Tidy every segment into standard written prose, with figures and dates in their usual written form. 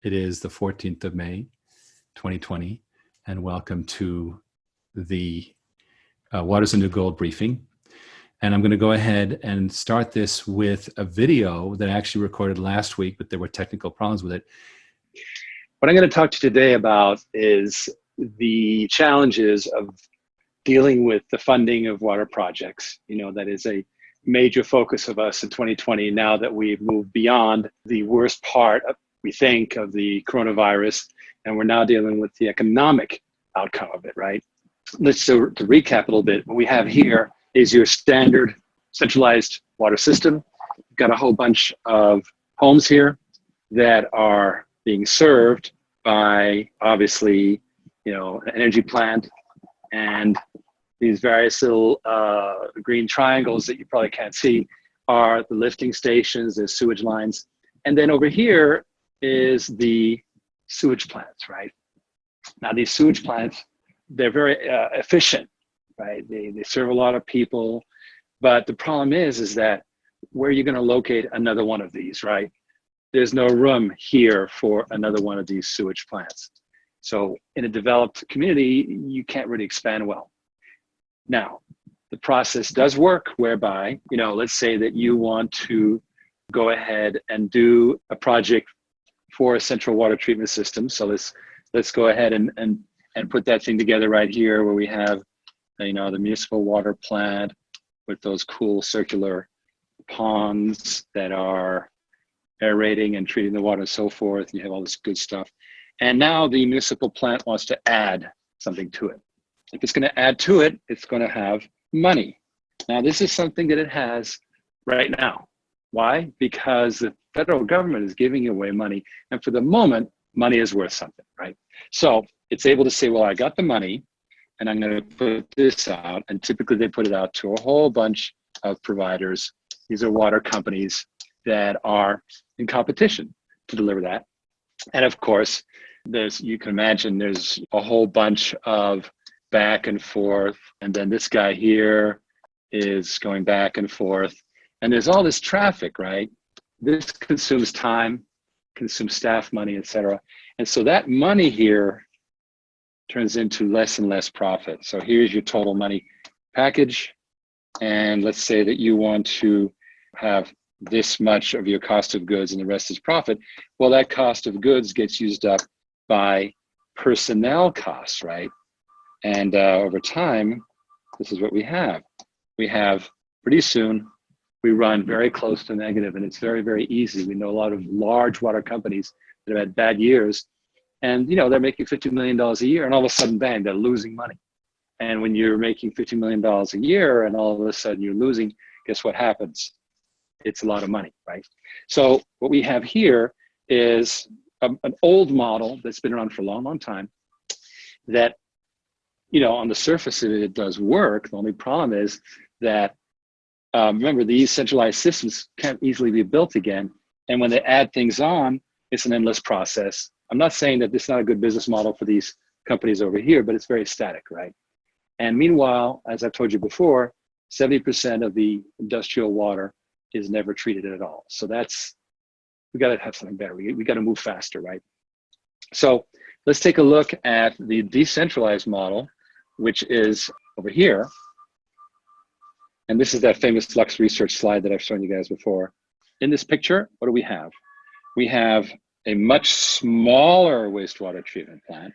It is the 14th of May, 2020, and welcome to the Water's the New Gold briefing. And I'm going to go ahead and start this with a video that I actually recorded last week, but there were technical problems with it. What I'm going to talk to you today about is the challenges of dealing with the funding of water projects. You know, that is a major focus of us in 2020 now that we've moved beyond the worst part, we think, of the coronavirus, and we're now dealing with the economic outcome of it, right? To recap a little bit, what we have here is your standard centralized water system. You've got a whole bunch of homes here that are being served by, obviously, you know, an energy plant, and these various little green triangles that you probably can't see are the lifting stations, there's sewage lines. And then over here is the sewage plants, right? Now these sewage plants, they're very efficient, right? They serve a lot of people, but the problem is that where are you gonna locate another one of these, right? There's no room here for another one of these sewage plants. So in a developed community, you can't really expand well. Now, the process does work whereby, you know, let's say that you want to go ahead and do a project for a central water treatment system. So let's go ahead and put that thing together right here where we have, you know, the municipal water plant with those cool circular ponds that are aerating and treating the water and so forth. You have all this good stuff. And now the municipal plant wants to add something to it. If it's going to add to it, it's going to have money. Now, this is something that it has right now. Why? Because the federal government is giving away money. And for the moment, money is worth something, right? So it's able to say, well, I got the money and I'm going to put this out. And typically they put it out to a whole bunch of providers. These are water companies that are in competition to deliver that. And of course, you can imagine there's a whole bunch of back and forth, and then this guy here is going back and forth, and there's all this traffic, right? This consumes time, consumes staff money, etc. And so that money here turns into less and less profit. So here's your total money package, and let's say that you want to have this much of your cost of goods and the rest is profit. Well, that cost of goods gets used up by personnel costs, right? And over time, this is what we have. We have, pretty soon, we run very close to negative, and it's very, very easy. We know a lot of large water companies that have had bad years, and you know, they're making $50 million a year, and all of a sudden, bang, they're losing money. And when you're making $50 million a year, and all of a sudden you're losing, guess what happens? It's a lot of money, right? So what we have here is an old model that's been around for a long, long time that, you know, on the surface of it, it does work. The only problem is that, remember, these centralized systems can't easily be built again. And when they add things on, it's an endless process. I'm not saying that this is not a good business model for these companies over here, but it's very static, right? And meanwhile, as I've told you before, 70% of the industrial water is never treated at all. So we got to have something better. We got to move faster, right? So let's take a look at the decentralized model, which is over here. And this is that famous Deluxe research slide that I've shown you guys before. In this picture, what do we have? We have a much smaller wastewater treatment plant.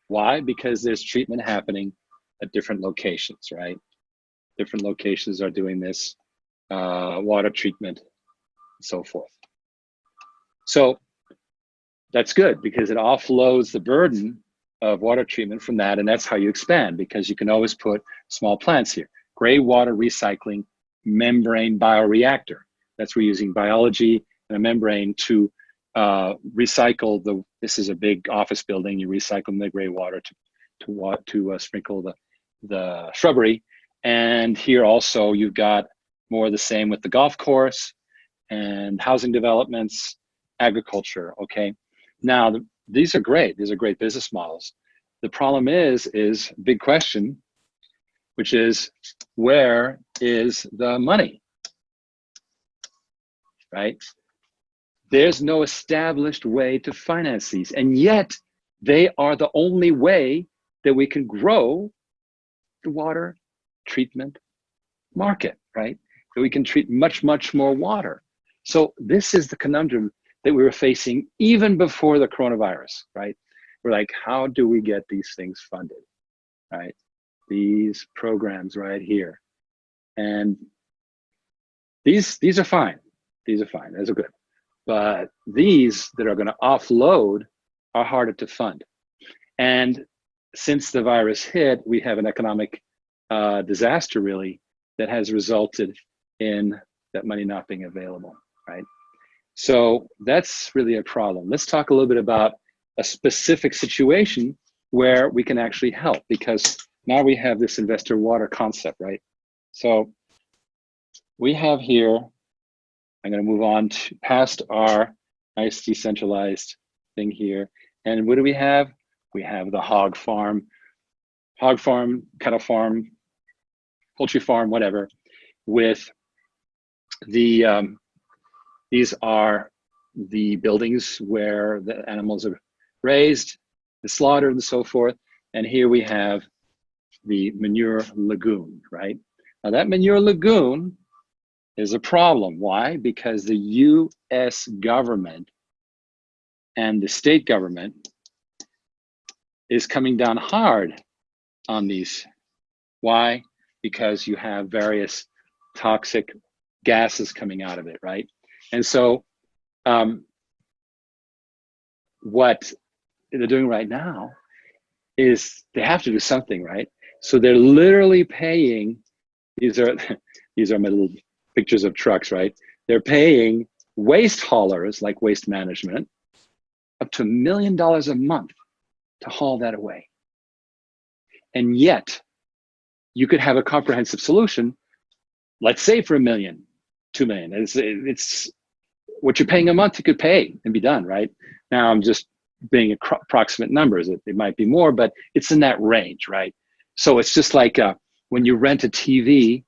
Why? Because there's treatment happening at different locations, right? Different locations are doing this water treatment and so forth. So that's good because it offloads the burden of water treatment from that, and that's how you expand, because you can always put small plants here. Gray water recycling membrane bioreactor. That's where you're using biology and a membrane to recycle this is a big office building, you recycle the gray water to sprinkle the shrubbery. And here also you've got more of the same with the golf course and housing developments, agriculture, okay? Now, these are great. These are great business models. The problem is big question, which is, where is the money, right? there's no established way to finance these. And yet they are the only way that we can grow the water treatment market, right? That we can treat much, much more water. So this is the conundrum that we were facing even before the coronavirus, right? We're like, how do we get these things funded, right? These programs right here. And these are fine. These are fine, those are good. But these that are gonna offload are harder to fund. And since the virus hit, we have an economic disaster really that has resulted in that money not being available, right? So that's really a problem. Let's talk a little bit about a specific situation where we can actually help, because now we have this investor water concept, right? So we have here, I'm going to move on to past our nice decentralized thing here. And what do we have? We have the hog farm, cattle farm, poultry farm, whatever, with the, these are the buildings where the animals are raised, slaughtered, and so forth. And here we have the manure lagoon, right? Now that manure lagoon is a problem. Why? Because the US government and the state government is coming down hard on these. Why? Because you have various toxic gases coming out of it, right? And so what they're doing right now is they have to do something, right? So they're literally paying, these are my little pictures of trucks, right? They're paying waste haulers like Waste Management up to $1 million a month to haul that away. And yet you could have a comprehensive solution, let's say for $1 million, $2 million. It's what you're paying a month, you could pay and be done, right? Now I'm just being approximate numbers. It might be more, but it's in that range, right? So it's just like when you rent a TV,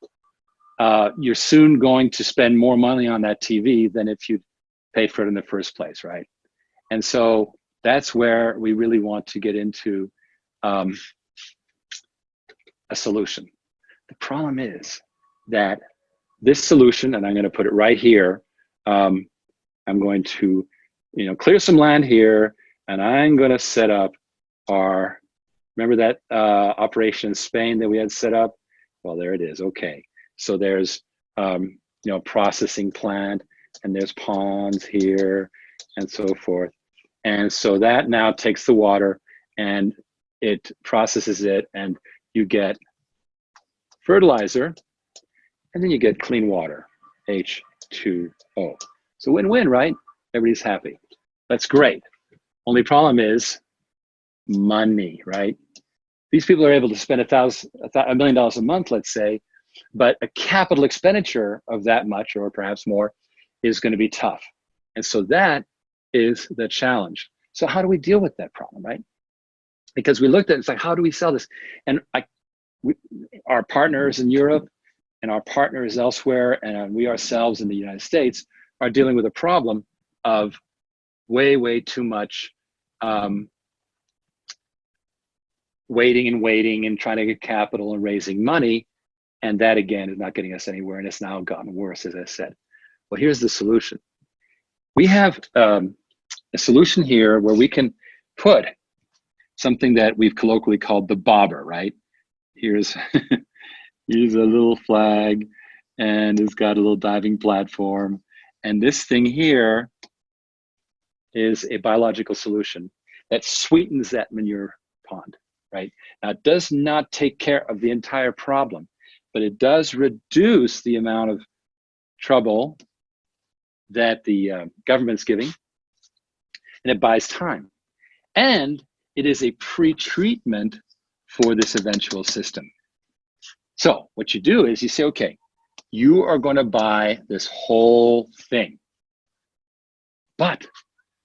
you're soon going to spend more money on that TV than if you paid for it in the first place, right? And so that's where we really want to get into a solution. The problem is that this solution, and I'm going to put it right here, I'm going to, clear some land here, and I'm going to set up our, remember that operation in Spain that we had set up? Well, there it is. Okay. So there's, processing plant, and there's ponds here, and so forth. And so that now takes the water and it processes it, and you get fertilizer, and then you get clean water, H2O. So win-win, right? Everybody's happy. That's great. Only problem is money, right? These people are able to spend $1 million a month, let's say, but a capital expenditure of that much, or perhaps more, is going to be tough. And so that is the challenge. So how do we deal with that problem, right? Because we looked at it, it's like, how do we sell this? And our partners in Europe and our partners elsewhere, and we ourselves in the United States, are dealing with a problem of way too much waiting and trying to get capital and raising money. And that, again, is not getting us anywhere, and it's now gotten worse, as I said. Well, here's the solution. We have a solution here where we can put something that we've colloquially called the bobber, right? Here's here's a little flag, and it's got a little diving platform. And this thing here is a biological solution that sweetens that manure pond, right? Now, it does not take care of the entire problem, but it does reduce the amount of trouble that the government's giving, and it buys time. And it is a pre-treatment for this eventual system. So what you do is you say, okay, you are going to buy this whole thing, but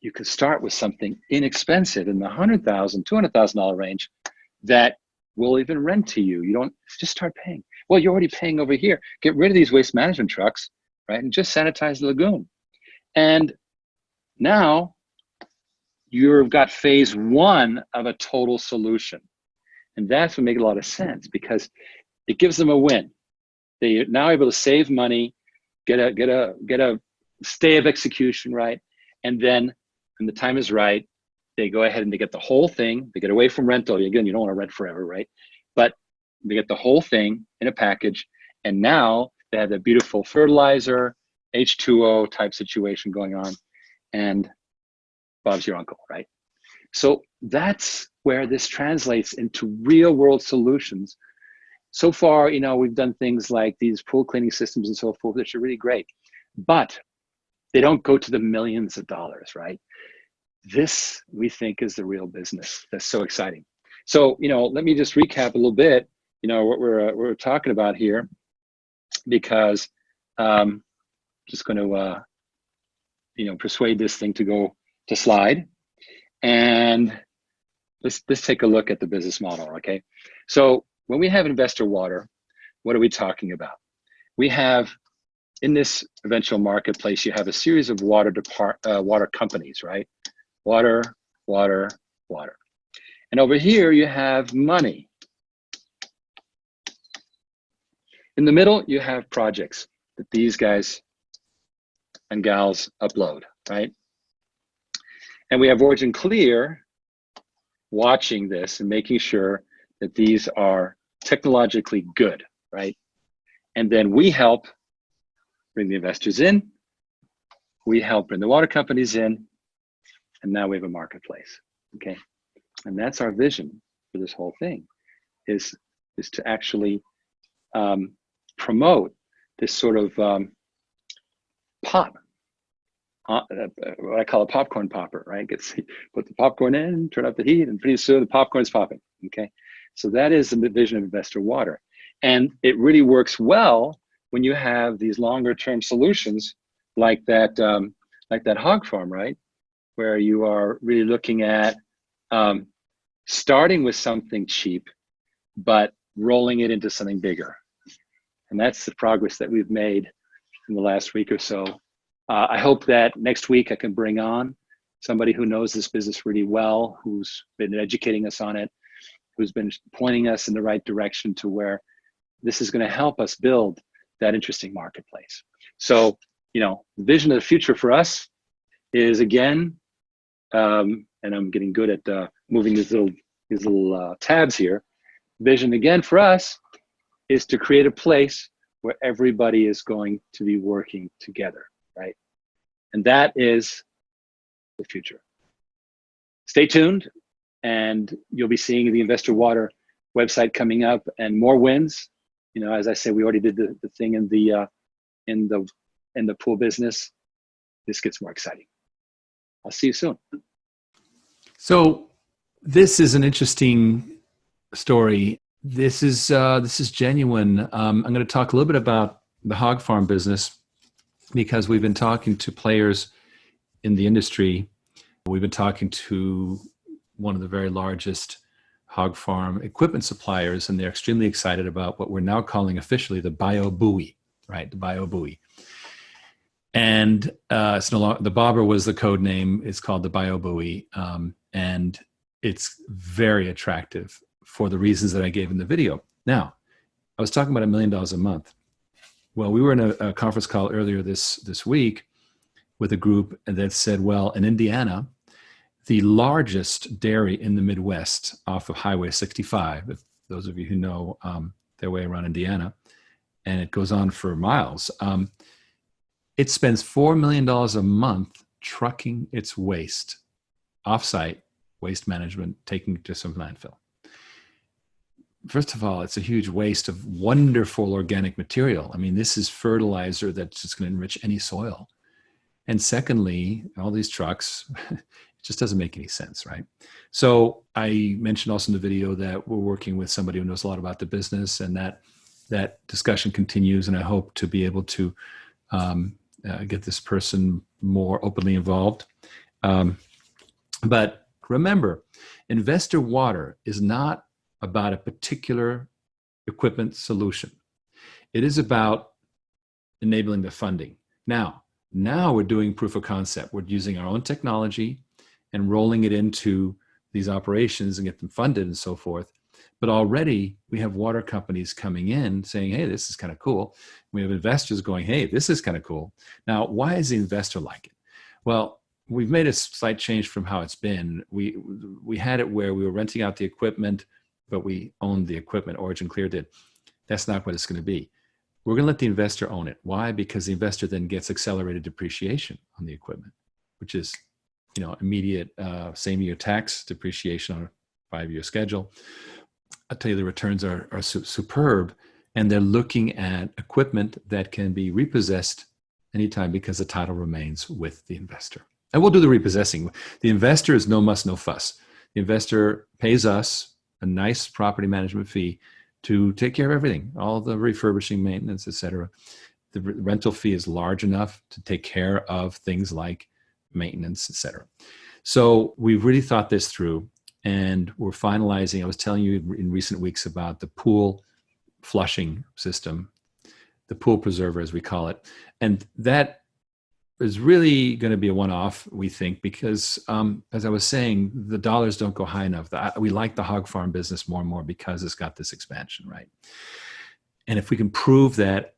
you can start with something inexpensive in the $100,000, $200,000 range that will even rent to you. You don't just start paying. Well, you're already paying over here. Get rid of these waste management trucks, right? And just sanitize the lagoon. And Now you've got phase one of a total solution. And that's what makes a lot of sense because it gives them a win. They're now able to save money, get a stay of execution, right? And then when the time is right, they go ahead and they get the whole thing. They get away from rental. Again, you don't want to rent forever, right? But they get the whole thing in a package. And now they have that beautiful fertilizer, H2O type situation going on. And Bob's your uncle, right? So that's where this translates into real world solutions. So far, we've done things like these pool cleaning systems and so forth, which are really great, but they don't go to the millions of dollars, right? This, we think, is the real business. That's so exciting. So, let me just recap a little bit, what we're talking about here, because just going to, persuade this thing to go to slide. And let's take a look at the business model, okay? So when we have investor water, what are we talking about? We have, in this eventual marketplace, you have a series of water companies, right? Water, water, water. And over here, you have money. In the middle, you have projects that these guys and gals upload, right? And we have OriginClear watching this and making sure that these are technologically good, right? And then we help bring the investors in, we help bring the water companies in, and now we have a marketplace, okay? And that's our vision for this whole thing, is to actually promote this sort of pop, what I call a popcorn popper, right? Put the popcorn in, turn up the heat, and pretty soon the popcorn's popping, okay? So that is the vision of Investor Water. And it really works well when you have these longer term solutions like that hog farm, right? Where you are really looking at starting with something cheap, but rolling it into something bigger. And that's the progress that we've made in the last week or so. I hope that next week I can bring on somebody who knows this business really well, who's been educating us on it, who's been pointing us in the right direction to where this is going to help us build that interesting marketplace. So, the vision of the future for us is, again, and I'm getting good at moving these little tabs here. Vision, again, for us is to create a place where everybody is going to be working together, right? And that is the future. Stay tuned, and you'll be seeing the Investor Water website coming up and more wins. As I said, we already did the thing in the pool business. This gets more exciting. I'll see you soon. So this is an interesting story. This is genuine. I'm going to talk a little bit about the hog farm business because we've been talking to players in the industry. We've been talking to one of the very largest hog farm equipment suppliers, and they're extremely excited about what we're now calling officially the bio buoy, right? The bio buoy. And it's no longer, the bobber was the code name. It's called the bio buoy, and it's very attractive for the reasons that I gave in the video. Now, I was talking about $1 million a month. Well, we were in a conference call earlier this week with a group that said, well, in Indiana, the largest dairy in the Midwest off of Highway 65, if those of you who know their way around Indiana, and it goes on for miles, it spends $4 million a month trucking its waste off-site, waste management, taking it to some landfill. First of all, it's a huge waste of wonderful organic material. I mean, this is fertilizer that's just going to enrich any soil. And secondly, all these trucks, it just doesn't make any sense, right? So I mentioned also in the video that we're working with somebody who knows a lot about the business, and that discussion continues, and I hope to be able to get this person more openly involved. But remember, Investor Water is not about a particular equipment solution. It is about enabling the funding. Now, Now we're doing proof of concept. We're using our own technology and rolling it into these operations and get them funded and so forth. But already we have water companies coming in saying, hey, this is kind of cool. We have investors going, hey, this is kind of cool. Now, why is the investor like it? Well, we've made a slight change from how it's been. We had it where we were renting out the equipment, but we owned the equipment. OriginClear did. That's not what it's going to be. We're going to let the investor own it. Why? Because the investor then gets accelerated depreciation on the equipment, which is, immediate same year tax depreciation on a 5-year schedule. I'll tell you, the returns are superb, and they're looking at equipment that can be repossessed anytime because the title remains with the investor. And we'll do the repossessing. The investor is no muss, no fuss. The investor pays us a nice property management fee to take care of everything, all the refurbishing, maintenance, et cetera. The rental fee is large enough to take care of things like maintenance, et cetera. So we've really thought this through, and we're finalizing. I was telling you in recent weeks about the pool flushing system, the pool preserver, as we call it. And that is really going to be a one-off, we think, because as I was saying, the dollars don't go high enough. We like the hog farm business more and more because it's got this expansion, right? And if we can prove that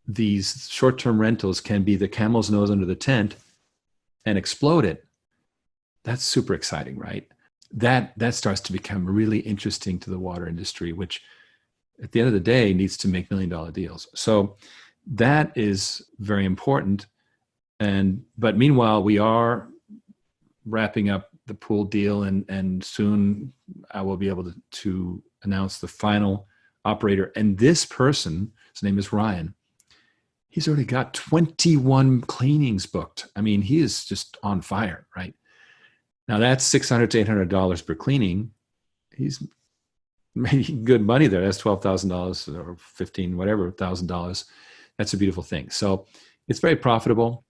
these short-term rentals can be the camel's nose under the tent and explode it, that's super exciting, right? That starts to become really interesting to the water industry, which at the end of the day needs to make $1 million deals. So that is very important. But meanwhile, we are wrapping up the pool deal, and soon I will be able to announce the final operator. And this person, his name is Ryan, he's already got 21 cleanings booked. I mean, he is just on fire, right? Now that's $600 to $800 per cleaning. He's making good money there. That's $12,000 or $15, whatever, $1,000. That's a beautiful thing. So it's very profitable.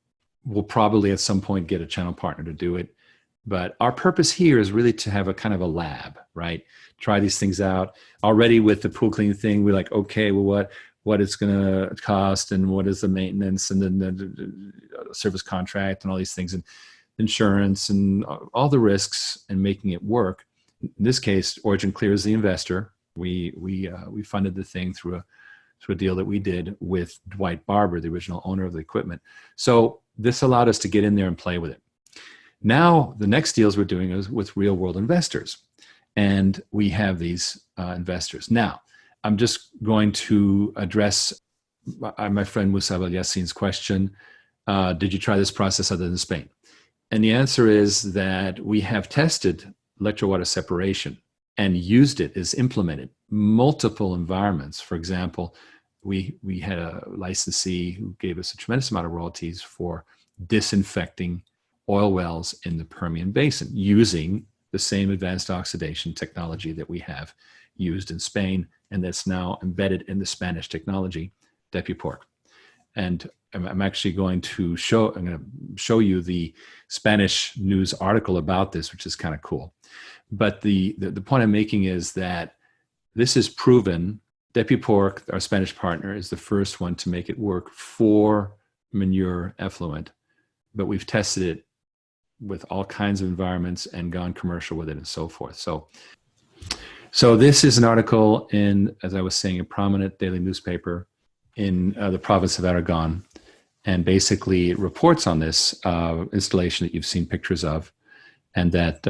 We'll probably at some point get a channel partner to do it. But our purpose here is really to have a kind of a lab, right? Try these things out. Already with the pool cleaning thing, we're like, okay, well, what it's going to cost, and what is the maintenance, and then the service contract and all these things, and insurance and all the risks, and making it work. In this case, OriginClear is the investor. We funded the thing through a deal that we did with Dwight Barber, the original owner of the equipment. So this allowed us to get in there and play with it. Now, the next deals we're doing is with real world investors. And we have these investors. Now, I'm just going to address my friend Musab Al-Yassin's question. Did you try this process other than Spain? And the answer is that we have tested electrowater separation and used it as implemented multiple environments. For example, we had a licensee who gave us a tremendous amount of royalties for disinfecting oil wells in the Permian Basin using the same advanced oxidation technology that we have used in Spain, and that's now embedded in the Spanish technology, Depupork. And I'm actually going to show you the Spanish news article about this, which is kind of cool. But the point I'm making is that this is proven. Depupork, our Spanish partner, is the first one to make it work for manure effluent, but we've tested it with all kinds of environments and gone commercial with it and so forth. So this is an article in, as I was saying, a prominent daily newspaper in the province of Aragon. And basically it reports on this installation that you've seen pictures of, and that,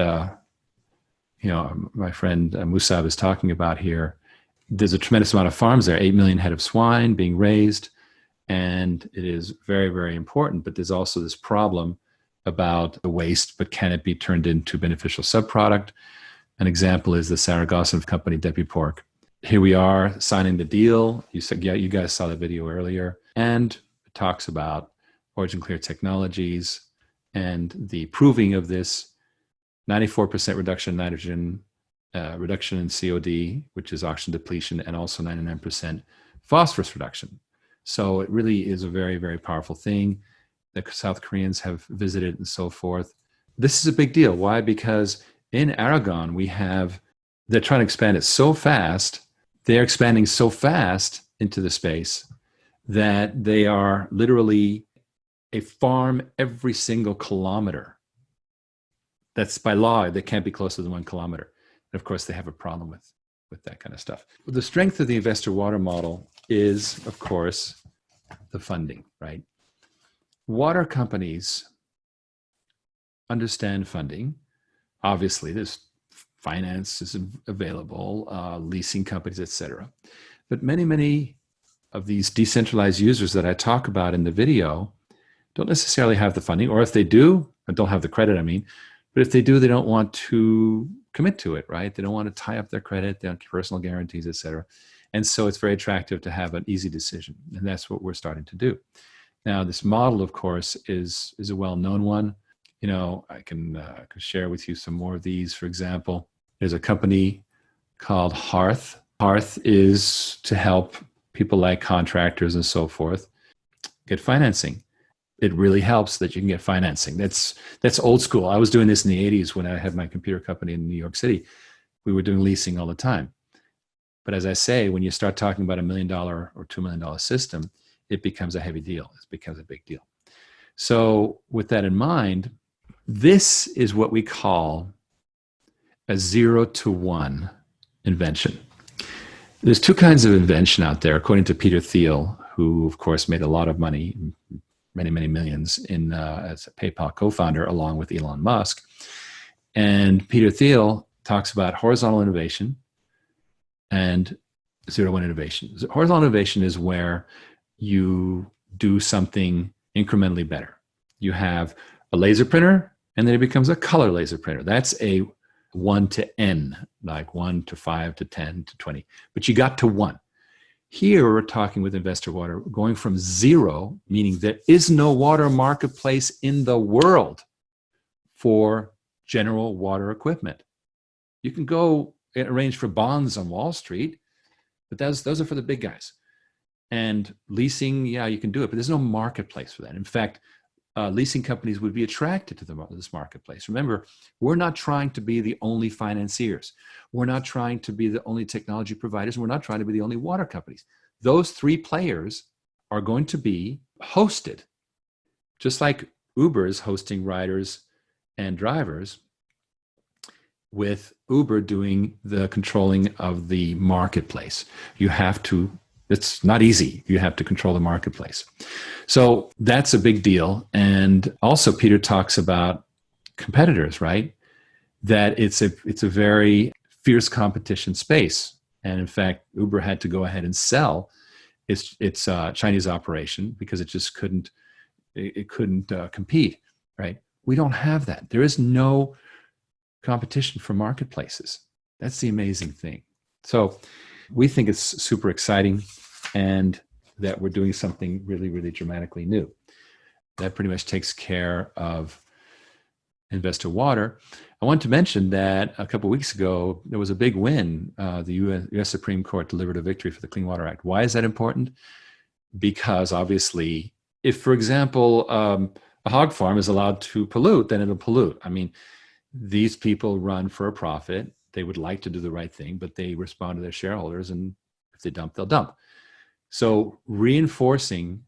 my friend Musab is talking about here. There's a tremendous amount of farms there, 8 million head of swine being raised, and it is very, very important. But there's also this problem about the waste, but can it be turned into beneficial subproduct? An example is the Saragossa company, Depupork. Here we are signing the deal. You said, yeah, you guys saw the video earlier. And it talks about OriginClear technologies and the proving of this 94% reduction in nitrogen, reduction in COD, which is oxygen depletion, and also 99% phosphorus reduction. So it really is a very, very powerful thing. The South Koreans have visited and so forth. This is a big deal. Why? Because in Aragon, they're trying to expand it so fast. They're expanding so fast into the space that they are literally a farm every single kilometer. That's by law, they can't be closer than 1 kilometer. And of course, they have a problem with that kind of stuff. The strength of the investor water model is, of course, the funding, right? Water companies understand funding. Obviously, there's finance is available, leasing companies, etc. But many of these decentralized users that I talk about in the video don't necessarily have the funding, or if they do, and don't have the credit, I mean, but if they do, they don't want to commit to it, right? They don't want to tie up their credit, they want personal guarantees, etc. And so it's very attractive to have an easy decision. And that's what we're starting to do. Now, this model, of course, is a well-known one. You know, I can share with you some more of these. For example, there's a company called Hearth. Hearth is to help people like contractors and so forth get financing. It really helps that you can get financing. That's old school. I was doing this in the 80s when I had my computer company in New York City. We were doing leasing all the time. But as I say, when you start talking about $1 million or $2 million system, it becomes a heavy deal. It becomes a big deal. So with that in mind, this is what we call a 0 to 1 invention. There's two kinds of invention out there, according to Peter Thiel, who of course made a lot of money, many millions as a PayPal co-founder along with Elon Musk. And Peter Thiel talks about horizontal innovation and 0 to 1 innovation. Horizontal innovation is where you do something incrementally better. You have a laser printer and then it becomes a color laser printer. That's a 1 to n, like 1 to 5 to 10 to 20, but you got to 1. Here we're talking with Investor Water, going from 0, meaning there is no water marketplace in the world for general water equipment. You can go arrange for bonds on Wall Street, but those are for the big guys. And leasing, yeah, you can do it, but there's no marketplace for that. In fact, leasing companies would be attracted to this marketplace. Remember, we're not trying to be the only financiers. We're not trying to be the only technology providers. We're not trying to be the only water companies. Those 3 players are going to be hosted, just like Uber is hosting riders and drivers, with Uber doing the controlling of the marketplace. It's not easy. You have to control the marketplace. So that's a big deal. And also Peter talks about competitors, right? That it's a very fierce competition space. And in fact, Uber had to go ahead and sell its Chinese operation because it just couldn't compete, right? We don't have that. There is no competition for marketplaces. That's the amazing thing. So we think it's super exciting and that we're doing something really dramatically new. That pretty much takes care of Investor Water. I want to mention that a couple of weeks ago, there was a big win. The US Supreme Court delivered a victory for the Clean Water Act. Why is that important? Because obviously, if, for example, a hog farm is allowed to pollute, then it'll pollute. I mean, these people run for a profit. They would like to do the right thing, but they respond to their shareholders, and if they dump, they'll dump. So reinforcing,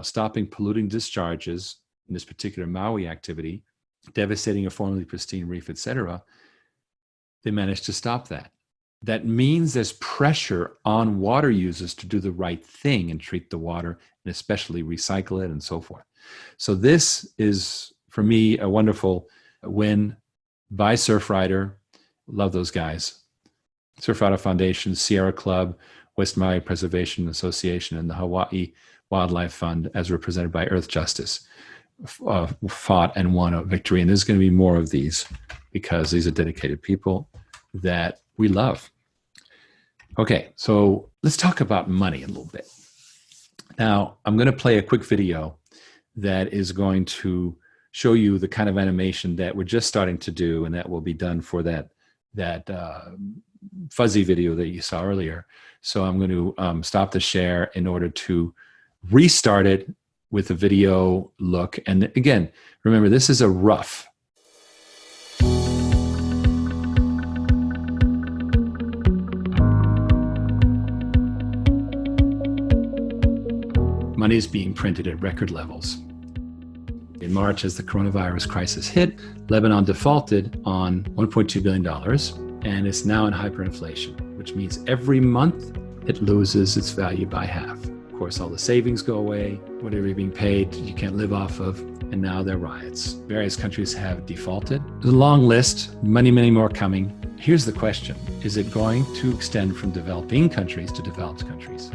stopping polluting discharges in this particular Maui activity, devastating a formerly pristine reef, etc., they managed to stop that. That means there's pressure on water users to do the right thing and treat the water, and especially recycle it and so forth. So this is, for me, a wonderful win by Surfrider. Love those guys. Surfrider Foundation, Sierra Club, West Maui Preservation Association, and the Hawaii Wildlife Fund, as represented by Earth Justice, fought and won a victory. And there's going to be more of these because these are dedicated people that we love. Okay, so let's talk about money a little bit. Now, I'm going to play a quick video that is going to show you the kind of animation that we're just starting to do, and that will be done for that fuzzy video that you saw earlier. So I'm going to stop the share in order to restart it with a video look. And again, remember, this is a rough. Money is being printed at record levels. In March, as the coronavirus crisis hit, Lebanon defaulted on $1.2 billion, and it's now in hyperinflation, which means every month it loses its value by half. Of course, all the savings go away, whatever you're being paid, you can't live off of, and now there are riots. Various countries have defaulted. There's a long list, many, many more coming. Here's the question. Is it going to extend from developing countries to developed countries?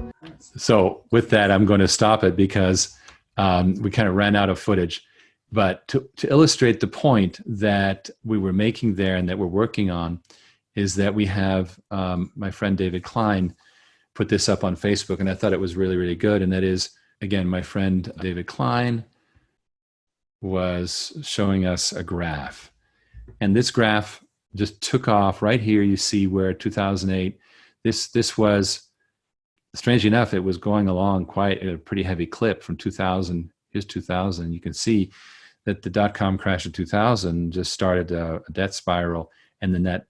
So with that, I'm going to stop it because we kind of ran out of footage. But to illustrate the point that we were making there and that we're working on is that we have my friend David Klein put this up on Facebook, and I thought it was really, really good. And that is, again, my friend David Klein was showing us a graph. And this graph just took off right here. You see where 2008, this was, strangely enough, it was going along quite at a pretty heavy clip from 2000. Here's 2000. You can see that the dot-com crash of 2000 just started a debt spiral, and then that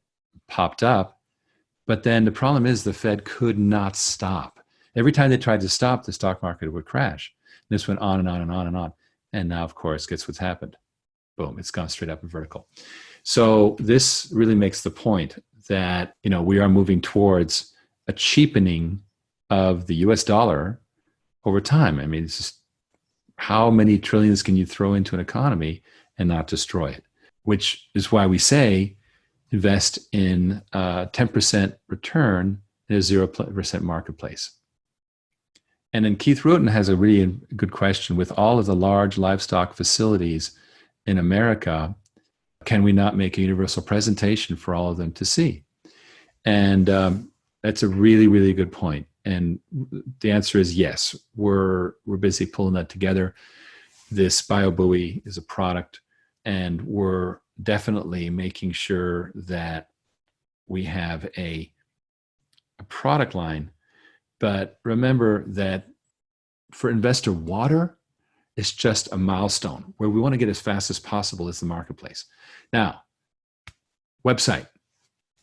popped up. But then the problem is the Fed could not stop. Every time they tried to stop, the stock market would crash. This went on and on and on and on. And now, of course, guess what's happened? Boom, it's gone straight up and vertical. So this really makes the point that, we are moving towards a cheapening of the US dollar over time. I mean, it's just how many trillions can you throw into an economy and not destroy it? Which is why we say invest in a 10% return in a 0% marketplace. And then Keith Rutten has a really good question. With all of the large livestock facilities in America, can we not make a universal presentation for all of them to see? And that's a really, really good point. And the answer is yes. We're busy pulling that together. This BioBuoy is a product, and we're definitely making sure that we have a product line. But remember that for investor water, it's just a milestone. Where we want to get as fast as possible is the marketplace. Now, website.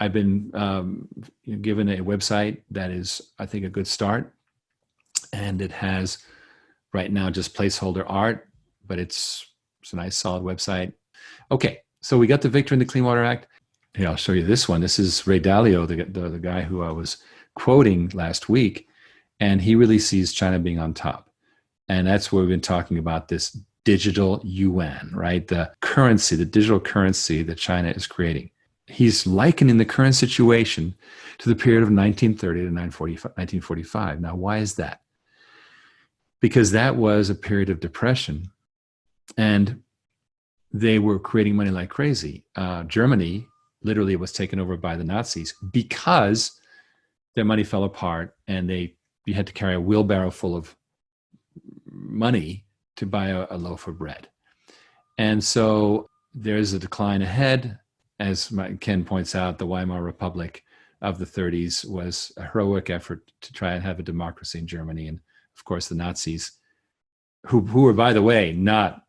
I've been given a website that is, I think, a good start. And it has right now just placeholder art, but it's a nice solid website. Okay, so we got the Victor in the Clean Water Act. I'll show you this one. This is Ray Dalio, the guy who I was quoting last week. And he really sees China being on top. And that's where we've been talking about this digital yuan, right? The currency, the digital currency that China is creating. He's likening the current situation to the period of 1930 to 1945. Now, why is that? Because that was a period of depression, and they were creating money like crazy. Germany literally was taken over by the Nazis because their money fell apart, and you had to carry a wheelbarrow full of money to buy a loaf of bread. And so there's a decline ahead. As Ken points out, the Weimar Republic of the 30s was a heroic effort to try and have a democracy in Germany. And of course, the Nazis, who were, by the way,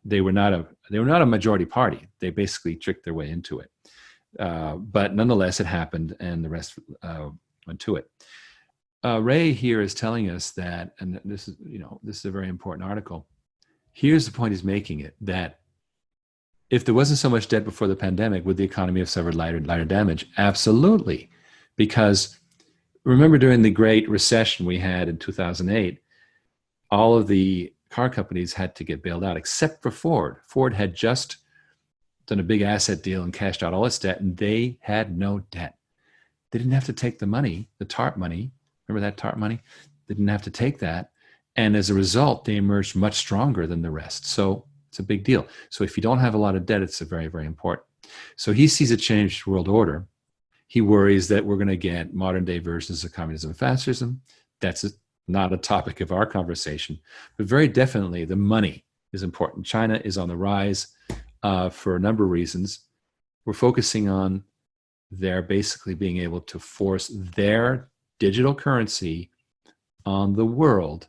they were not a majority party. They basically tricked their way into it. But nonetheless, it happened, and the rest went to it. Ray here is telling us that, and this is a very important article. Here's the point he's making: it that if there wasn't so much debt before the pandemic, would the economy have suffered lighter damage? Absolutely. Because remember, during the Great Recession we had in 2008, all of the car companies had to get bailed out, except for Ford. Ford had just done a big asset deal and cashed out all its debt, and they had no debt. They didn't have to take the money, the TARP money. Remember that TARP money? They didn't have to take that. And as a result, they emerged much stronger than the rest. So it's a big deal. So if you don't have a lot of debt, it's very, very important. So he sees a changed world order. He worries that we're going to get modern day versions of communism and fascism. That's not a topic of our conversation, but very definitely the money is important. China is on the rise for a number of reasons. We're focusing on their basically being able to force their digital currency on the world,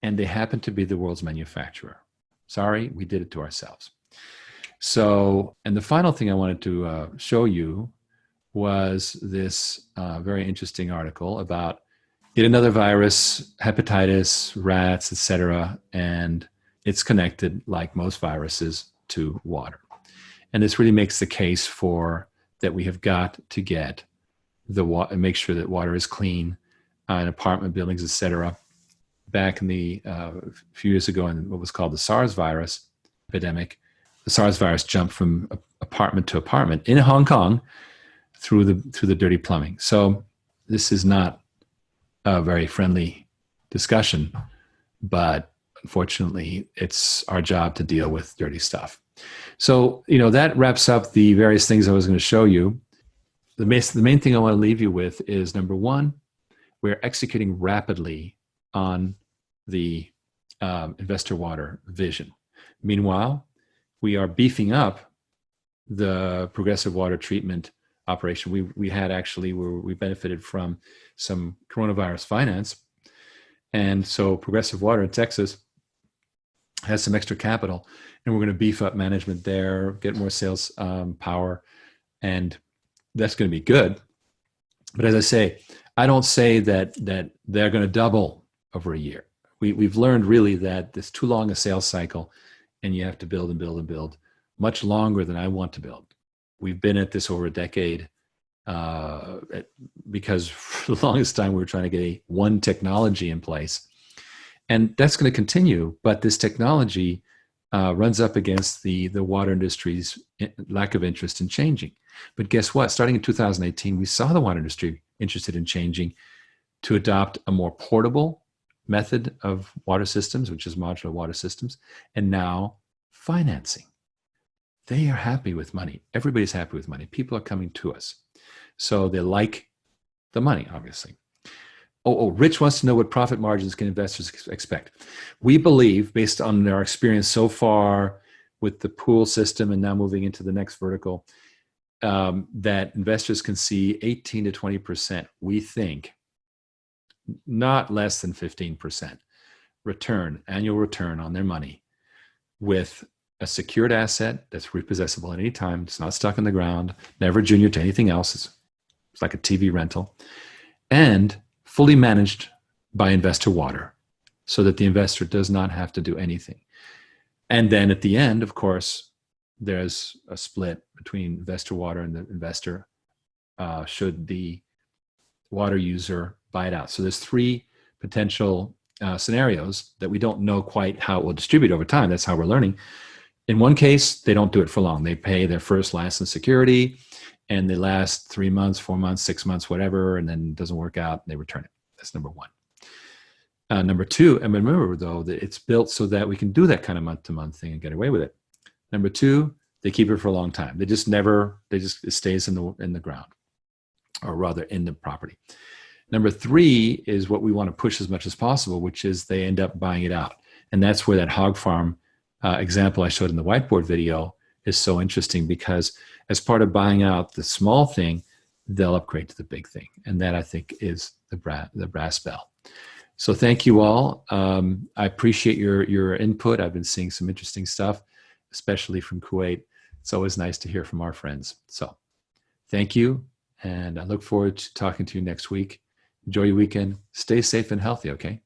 and they happen to be the world's manufacturer. Sorry, we did it to ourselves. So, and the final thing I wanted to show you was this very interesting article about yet another virus, hepatitis, rats, etc. And it's connected, like most viruses, to water. And this really makes the case for that we have got to get the water, make sure that water is clean in apartment buildings, et cetera. Back in the few years ago, in what was called the SARS virus epidemic, the SARS virus jumped from apartment to apartment in Hong Kong through the dirty plumbing. So this is not a very friendly discussion, but unfortunately, it's our job to deal with dirty stuff. So, that wraps up the various things I was going to show you. The main thing I want to leave you with is, number one, we're executing rapidly on the investor water vision. Meanwhile, we are beefing up the progressive water treatment operation. We had actually, we benefited from some coronavirus finance. And so Progressive Water in Texas has some extra capital, and we're going to beef up management there, get more sales power, and that's going to be good. But as I say, I don't say that they're going to double over a year. We've learned really that it's too long a sales cycle, and you have to build and build and build much longer than I want to build. We've been at this over a decade because for the longest time we were trying to get one technology in place. And that's going to continue, but this technology runs up against the water industry's lack of interest in changing. But guess what? Starting in 2018, we saw the water industry interested in changing to adopt a more portable method of water systems, which is modular water systems, and now financing. They are happy with money. Everybody's happy with money. People are coming to us. So they like the money, obviously. Rich wants to know what profit margins can investors expect. We believe, based on our experience so far with the pool system and now moving into the next vertical, that investors can see 18 to 20%, we think, not less than 15% annual return on their money with a secured asset that's repossessible at any time. It's not stuck in the ground, never junior to anything else. It's like a TV rental, and fully managed by investor water so that the investor does not have to do anything. And then at the end, of course, there's a split between investor water and the investor should the water user buy it out. So there's three potential scenarios that we don't know quite how it will distribute over time. That's how we're learning. In one case, they don't do it for long. They pay their first license security, and they last 3 months, 4 months, 6 months, whatever, and then it doesn't work out, and they return it. That's number one. Number two, and remember, though, that it's built so that we can do that kind of month-to-month thing and get away with it. Number two, they keep it for a long time. It stays in the ground, or rather in the property. Number three is what we want to push as much as possible, which is they end up buying it out. And that's where that hog farm example I showed in the whiteboard video is so interesting, because as part of buying out the small thing, they'll upgrade to the big thing. And that, I think, is the brass bell. So thank you all. I appreciate your input. I've been seeing some interesting stuff, especially from Kuwait. It's always nice to hear from our friends. So thank you. And I look forward to talking to you next week. Enjoy your weekend. Stay safe and healthy, okay?